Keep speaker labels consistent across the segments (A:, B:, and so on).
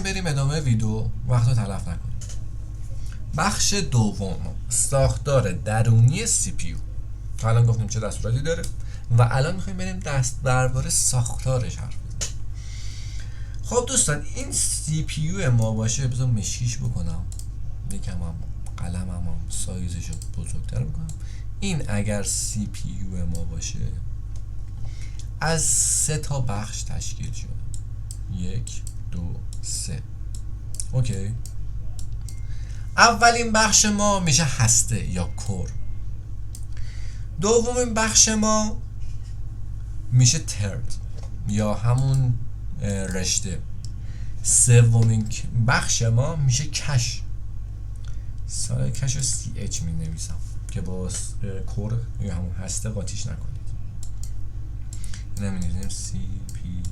A: میخوایم بریم ادامه ویدیو، وقت رو تلف نکنیم. بخش دوم، ساختار درونی سی پی یو. تا الان گفتیم چه دستوراتی داره و الان میخوایم بریم درباره ساختارش حرف بزنیم. خب دوستان، این سی پی یو ما باشه، بذار مشکیش بکنم، یکم هم قلمم هم سایزش رو بزرگتر بکنم. این اگر سی پی یو ما باشه از 3 تا بخش تشکیل شده، 1 2 3. اوکی. اولین بخش ما میشه هسته یا کور. دومین بخش ما میشه ترد یا همون رشته. سومین بخش ما میشه کش. سال کش رو CH می نویسم که با کور یا همون هسته قاطیش نکنید. نمی‌نویسیم CPU.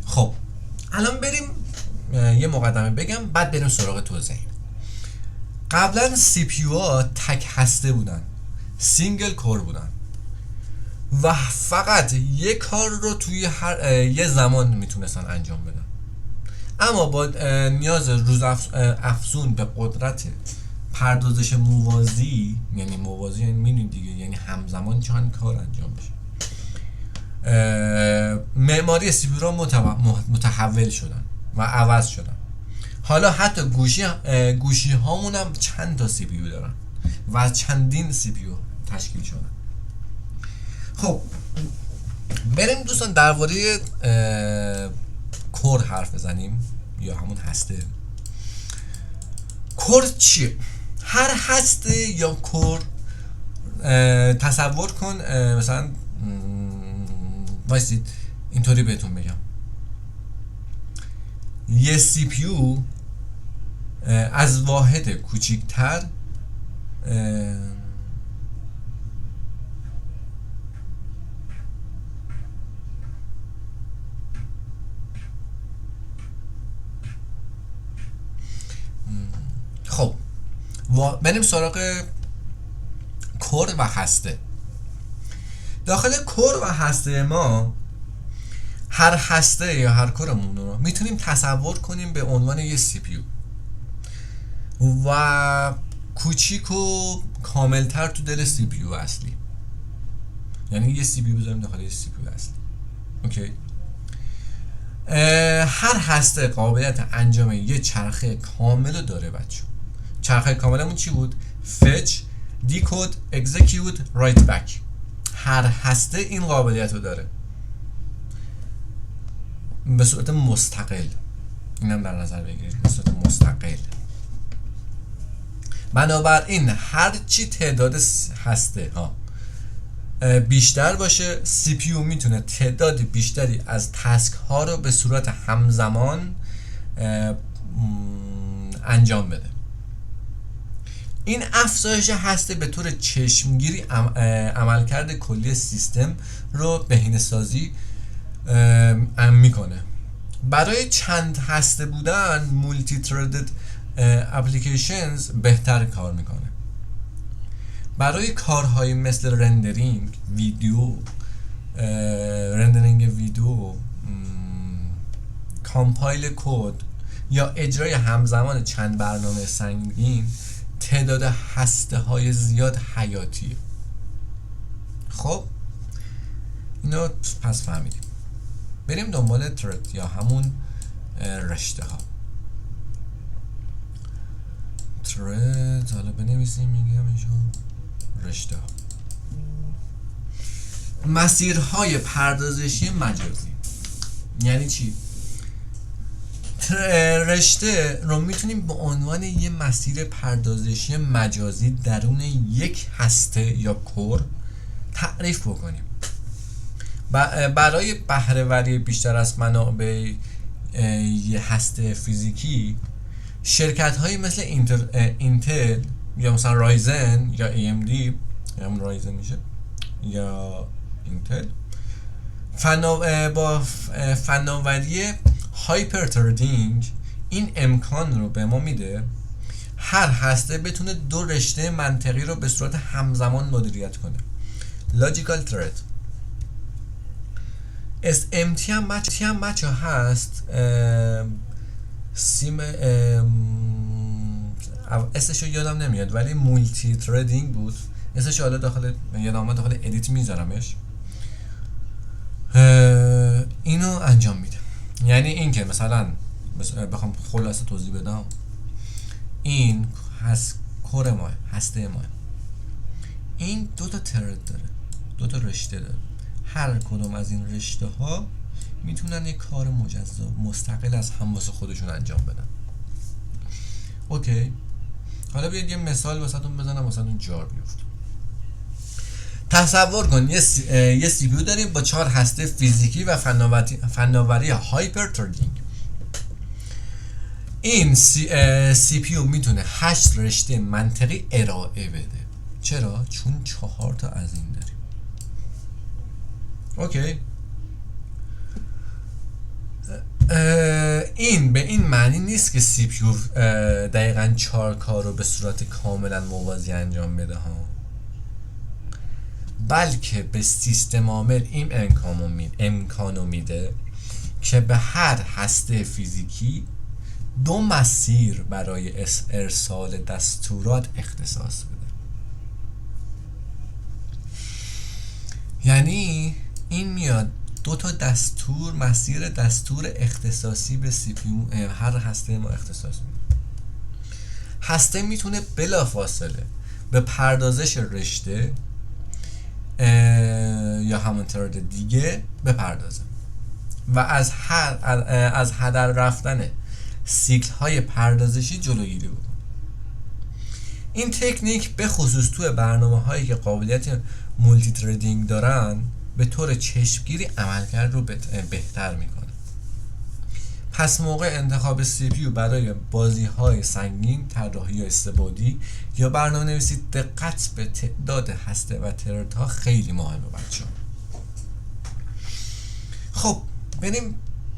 A: خب الان بریم یه مقدمه بگم، بعد بریم سراغ توضیح. قبلا CPU ها تک هسته بودن، سینگل کور بودن و فقط یک کار رو توی هر یه زمان میتونستن انجام بدن. اما با نیاز روز افزون به قدرت پردازش موازی، یعنی موازی یعنی میدونید دیگه، یعنی همزمان چند کار انجام میشه، معماری سی پی یو متحول شدن و عوض شدن. حالا حتی گوشی هامون هم چند تا سی پی یو دارن و چندین سی پی یو تشکیل شدن. خب بریم دوستان درباره کور حرف بزنیم یا همون هسته. کور چیه؟ هر هسته یا کور، تصور کن مثلا وایسید اینطوری بهتون بگم، یه سی پی یو از واحد کوچیکتر خب بریم سراغ کور و هسته. داخل کور و هسته ما، هر هسته یا هر کورمون رو میتونیم تصور کنیم به عنوان یه سی پی یو و کوچیک و کاملتر تو دل سی پی یو اصلی. یعنی یه سی پی یو بذاریم داخل یه سی پی یو اصلی. اوکی. هر هسته قابلیت انجام یه چرخه کامل رو داره بچه. چرخه کاملمون چی بود؟ fetch, decode, execute, write back. هر هسته این قابلیت رو داره به صورت مستقل. اینم در نظر بگیرید، به صورت مستقل. بنابراین هر چی تعداد هسته ها بیشتر باشه، سی پی یو میتونه تعداد بیشتری از تسک ها رو به صورت همزمان انجام بده. این افزایش هسته به طور چشمگیری عملکرد کلی سیستم رو بهینه‌سازی میکنه. برای چند هسته بودن مولتی تردد اپلیکیشنز بهتر کار میکنه. برای کارهایی مثل رندرینگ ویدیو، کامپایل کد یا اجرای همزمان چند برنامه سنگین، تعداد هسته های زیاد حیاتیه. خب اینو پس فهمیدیم. بریم دنبال ترد یا همون رشته ها. ترد، حالا بنویسیم میگم ایشون رشته ها. مسیرهای پردازشی مجازی یعنی چی؟ رشته رو میتونیم به عنوان یه مسیر پردازشی مجازی درون یک هسته یا کور تعریف بکنیم. برای بهره وری بیشتر از منابع یه هسته فیزیکی، شرکت هایی مثل اینتل یا مثلا رایزن یا AMD، یا هم رایزن میشه یا اینتل، با فناوری هایپر تردینگ این امکان رو به ما میده هر هسته بتونه 2 رشته منطقی رو به صورت همزمان مدیریت کنه. لاجیکال ترد. SMT هم بچه هست. سیم اسمشو یادم نمیاد ولی مولتی تریدینگ بود اسمش. حالا داخل یادم داخل ادیت میذارمش. اینو انجام میده. یعنی این که مثلا بخوام خلاصه توضیح بدم، این کور ما هسته ما، این دو تا ترد داره، دو تا رشته داره. هر کدوم از این رشته ها میتونن یک کار مجزا مستقل از هم واسه خودشون انجام بدن. اوکی، حالا بیاید یه مثال واسهتون بزنم واسهتون جار بیفته. تصور کن یه سی پی یو داریم با 4 هسته فیزیکی و فناوری هایپر تریدینگ. این سی پی یو میتونه 8 رشته منطقی ارائه بده. چرا؟ چون 4 تا از این داریم. اوکی، این به این معنی نیست که سی پی یو دقیقاً 4 کار رو به صورت کاملا موازی انجام بده ها، بلکه به سیستم عامل این امکانو میده که به هر هسته فیزیکی 2 مسیر برای ارسال دستورات اختصاص بده. یعنی این میاد 2 تا مسیر دستور اختصاصی به سی پی یو هر هسته ما اختصاص میده. هسته میتونه بلافاصله به پردازش رشته یا همون ترد دیگه بپردازه و از هدر رفتن سیکل های پردازشی جلوگیری بکنه. این تکنیک به خصوص توی برنامه هایی که قابلیت مولتی تریدینگ دارن به طور چشمگیری عملکرد رو بهتر میکنه. پس موقع انتخاب سی پی یو برای بازی های سنگین، طراحی استبادی یا برنامه نویسی دقت به تعداد هسته و ترد ها خیلی مهمه بچه‌ها. خب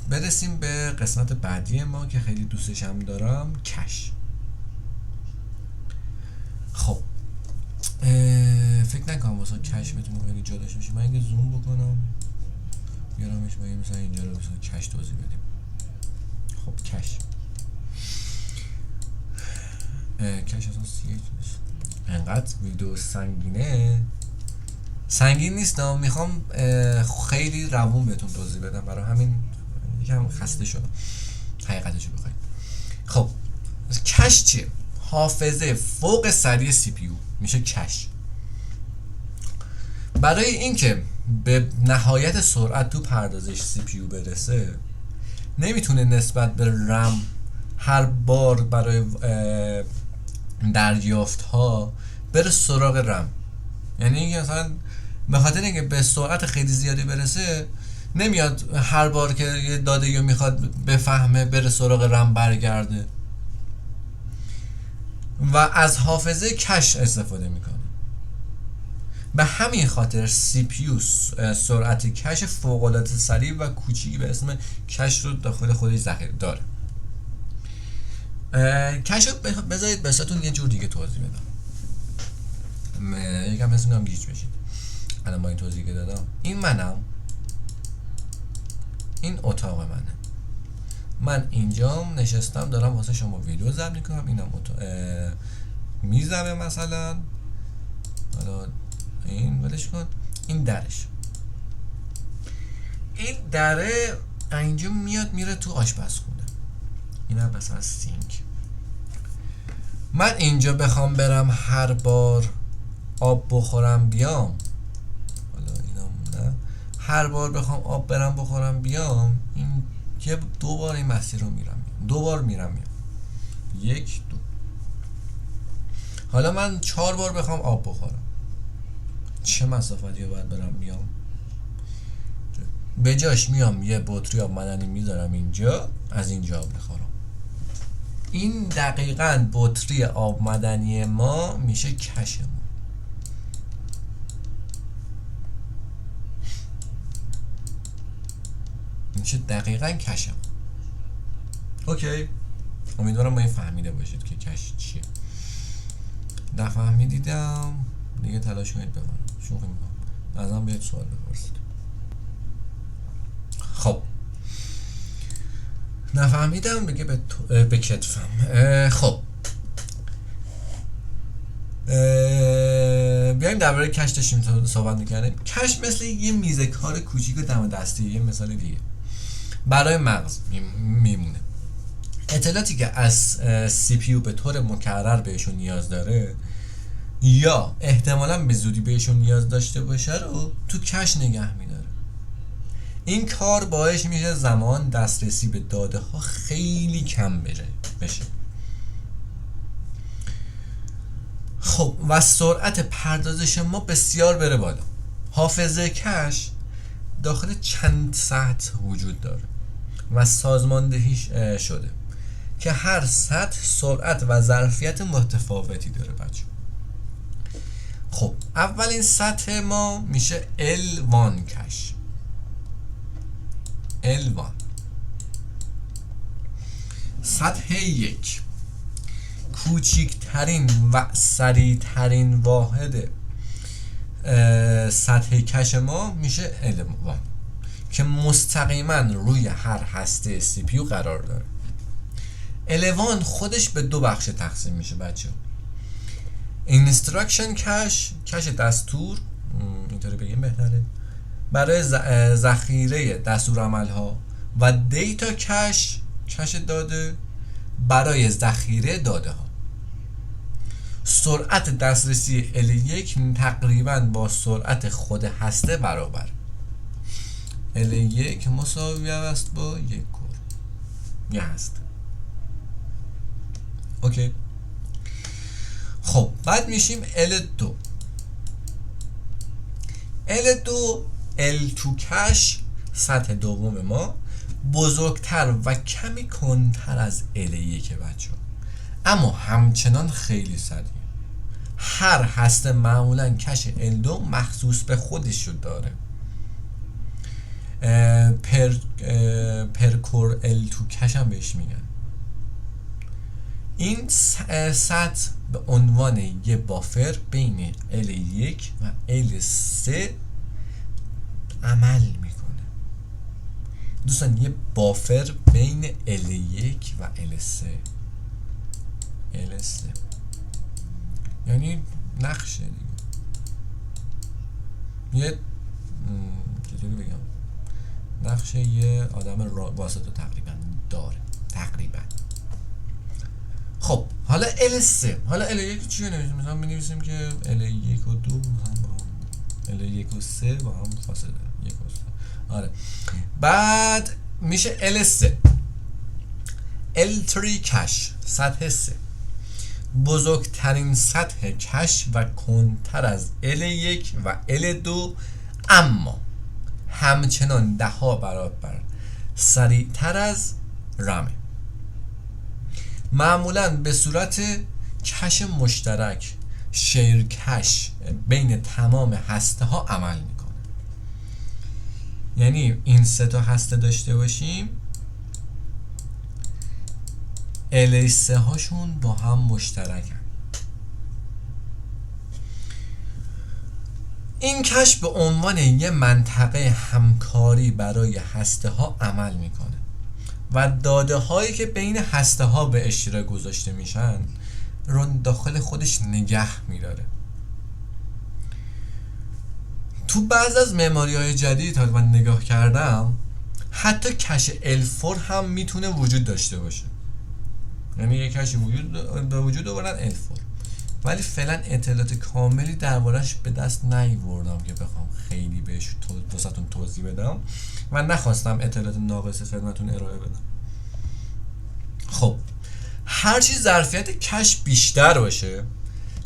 A: برسیم به قسمت بعدی ما که خیلی دوستش هم دارم، کش. خب فکر نکنم واسه کش بتونیم خیلی جا داشته باشیم. من اگه زوم بکنم بیارمش مثلا اینجا رو واسه کش توضیح بدیم. خب کش اصلا نیست. انقدر ویدیو سنگین نیست. میخوام خیلی روون بهتون توضیح بدم، برای همین یکم خسته شدم حقیقتشو بخواید. خب کش چیه؟ حافظه فوق سریع سی پی یو میشه کش. برای اینکه به نهایت سرعت تو پردازش سی پی یو برسه نمیتونه نسبت به رم هر بار برای دریافت ها بره سراغ رم. یعنی اینکه مثلا به خاطر اینکه به سرعت خیلی زیادی برسه نمیاد هر بار که یه داده رو میخواد بفهمه بره سراغ رم برگرده و از حافظه کش استفاده میکنه. به همین خاطر سی پی یو سرعت کش فوق العاده سریع و کوچیکی به اسم کش رو داخل خودش ذخیره داره. کش رو بذارید بساتون یه جور دیگه توضیح بدم. یکم مثل میگم گیج بشید. الان با این توضیح که دادم، این منم، این اتاق منه. من اینجام نشستم دارم واسه شما ویدیو ضبط میکنم. اینم میزمه مثلا. حالا این ولش کن. این درش، این دره اینجا میاد میره تو آشپزخونه. اینم مثلا سینک. من اینجا بخوام برم هر بار آب بخورم بیام، حالا اینم نه، هر بار بخوام آب برم بخورم بیام، این که 2 بار این مسیر رو میرم 2 بار میرم 1 2. حالا من 4 بار بخوام آب بخورم، چه مسافتی رو باید برم بیام؟ به جاش میام یه بطری آب معدنی میذارم اینجا، از اینجا آب میخورم. این دقیقاً بطری آب معدنی ما میشه کش ما. میشه دقیقاً کش ما. اوکی، امیدوارم با این فهمیده باشید که کش چیه. نفهمیدیدم دیگه تلاش کنید بفهمید. شوخی میکنم. ازم بیاید سوال بپرسید. خب نفهمیدم بگه به کتفم. خب بیایم درباره کش داشتیم صحبت می‌کردیم. کش مثل یه میزه کار کوچیک و دم دستی، یه مثال دیگه برای مغز میمونه. اطلاعاتی که از سی پی یو به طور مکرر بهشون نیاز داره یا احتمالاً به زودی بهشون نیاز داشته باشه رو تو کش نگه میداره. این کار باعث میشه زمان دسترسی به داده ها خیلی کم بشه. خب و سرعت پردازش ما بسیار بره بالا. حافظه کش داخل چند سطح وجود داره و سازماندهی شده که هر سطح سرعت و ظرفیت متفاوتی داره بچه. خب اولین سطح ما میشه L1 کش. L1 سطح 1 کوچکترین و سریعترین واحد سطح کش ما میشه L1 که مستقیما روی هر هسته سی پی یو قرار داره. L1 خودش به دو بخش تقسیم میشه بچه. اینستراکشن کش دستور، اینطوری بگیم بهتره، برای ذخیره دستورالعمل ها و دیتا کش داده برای ذخیره داده ها. سرعت دسترسی L1 تقریبا با سرعت خود هسته برابر. L1 مساوی است با یک کور یه هسته. اوکی. خب بعد میشیم L2. L2 کش سطح دوم ما بزرگتر و کمی کنتر از L1 بچه ها، اما همچنان خیلی سریع. هر هسته معمولا کش L2 مخصوص به خودش رو داره. پرکور L2 کش هم بهش میگن. این سطح به عنوان یه بافر بین L1 و L3 عمل میکنه. دوستان یه بافر بین L1 و L3 یعنی نقشه دیگه، یه چطوری بگم، نقشه یه آدم واسطه تقریبا داره تقریبا. خب حالا L1 چیه نمیشه؟ مثلا بنویسیم که L1 و 2 با هم L1 و 3 با هم فاصله 1 و 3. آره بعد میشه L3 کش سطح 3 بزرگترین سطح کش و کنتر از L1 و L2 اما همچنان 10 برابر سریعتر از رمه. معمولا به صورت کش مشترک شیر کش بین تمام هسته ها عمل میکنه. یعنی این سه تا هسته داشته باشیم، L3 هاشون با هم مشترکن. این کش به عنوان یه منطقه همکاری برای هسته ها عمل میکنه و داده هایی که بین هسته ها به اشتراک گذاشته میشن رو داخل خودش نگه میداره. تو بعض از معماری های جدید تا من نگاه کردم حتی کش L4 هم میتونه وجود داشته باشه. یعنی یک کشی به وجود آوردن L4 ولی فعلا اطلاعات کاملی دربارش به دست نیاوردم که بخوام خیلی بهش واسهتون توضیح بدم و نخواستم اطلاعات ناقص خدمتتون ارائه بدم. خب هرچی ظرفیت کش بیشتر باشه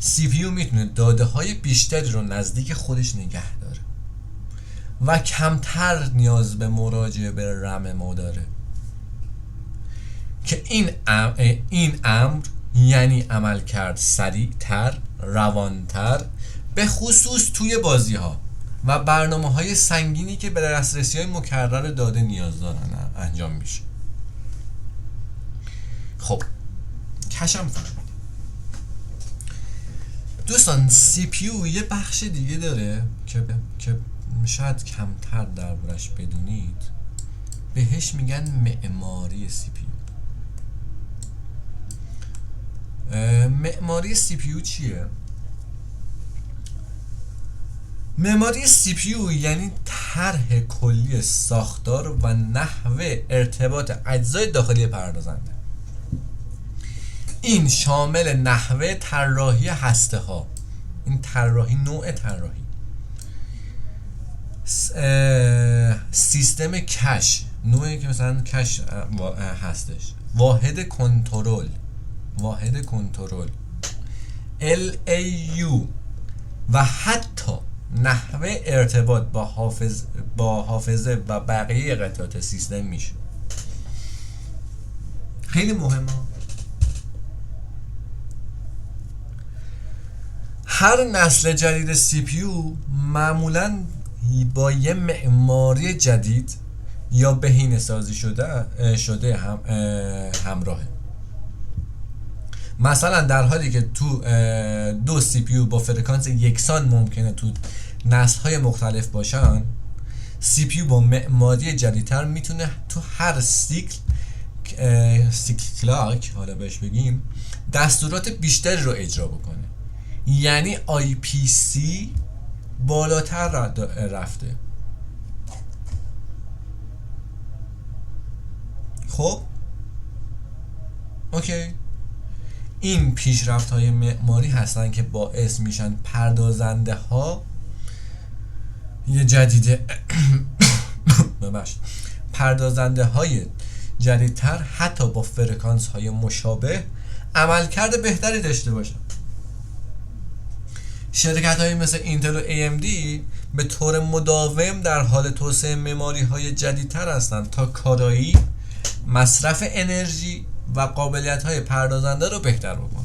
A: سی پی یو میتونه داده های بیشتری رو نزدیک خودش نگه داره و کمتر نیاز به مراجعه به رم ما داره که این امر یعنی عملکرد سریعتر، روانتر، به خصوص توی بازی ها و برنامه های سنگینی که به دسترسی های مکرر داده نیاز دارن انجام میشه. خب کشم فهمیدیم دوستان. سی پی یو یه بخش دیگه داره که شاید کمتر دربارش بدونید بهش میگن معماری سی پی یو. معماری سی پی یو چیه؟ معماری سی پی یو یعنی طرح کلی ساختار و نحوه ارتباط اجزای داخلی پردازنده. این شامل نحوه طراحی هسته ها، این طراحی، نوع طراحی، سیستم کش، نوعی که مثلا کش هستش، واحد کنترل LAU و حتی نحوه ارتباط با حافظه و بقیه قطعات سیستم میشه. خیلی مهمه. هر نسل جدید سی پی یو معمولاً با یه معماری جدید یا بهینه سازی شده همراهه. مثلا در حالی که تو دو سی پی یو با فرکانس یکسان ممکنه تو نسل‌های مختلف باشن، سی پی یو با معماری جدیدتر میتونه تو هر سیکل کلاک حالا بهش بگیم دستورات بیشتری رو اجرا بکنه. یعنی آی پی سی بالاتر رفته. خب اوکی، این پیشرفت های معماری هستن که باعث میشن پردازنده ها یه جدیده پردازنده های جدیدتر حتی با فرکانس های مشابه عملکرد بهتری داشته باشن. شرکت های مثل اینتل و AMD به طور مداوم در حال توسعه معماری های جدیدتر هستند تا کارایی، مصرف انرژی و قابلیت های پردازنده رو بهتر بکنن.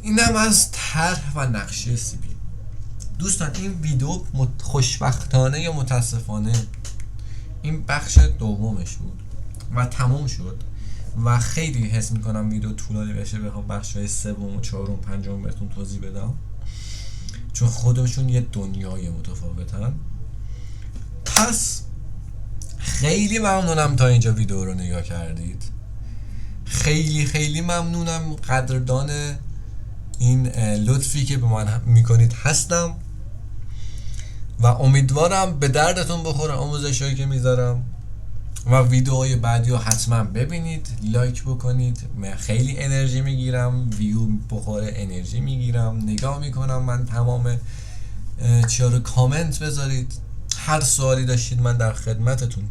A: اینم از طرح و نقشه سی پی. دوستان این ویدیو خوشبختانه یا متاسفانه این بخش دومش بود و تموم شد و خیلی حس میکنم ویدیو طولانی بشه، بخوام بخش‌های سوم و چهارم و پنجم بهتون توضیح بدم، چون خودشون یه دنیای متفاوتن. پس خیلی ممنونم تا اینجا ویدیو رو نگاه کردید. خیلی خیلی ممنونم، قدردان این لطفی که به من میکنید هستم و امیدوارم به دردتون بخوره آموزشایی که میذارم و ویدیوهای بعدی رو حتما ببینید، لایک بکنید. من خیلی انرژی میگیرم، ویو بخوره انرژی میگیرم، نگاه میکنم من تمام چیا رو. کامنت بذارید، هر سوالی داشتید من در خدمتتون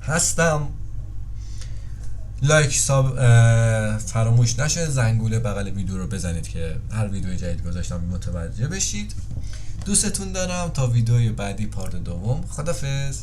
A: هستم. لایک فراموش نشه، زنگوله بغل ویدیو رو بزنید که هر ویدیو جدید گذاشتم متوجه بشید. دوستتون دارم، تا ویدیوی بعدی پارت دوم. خدافظ.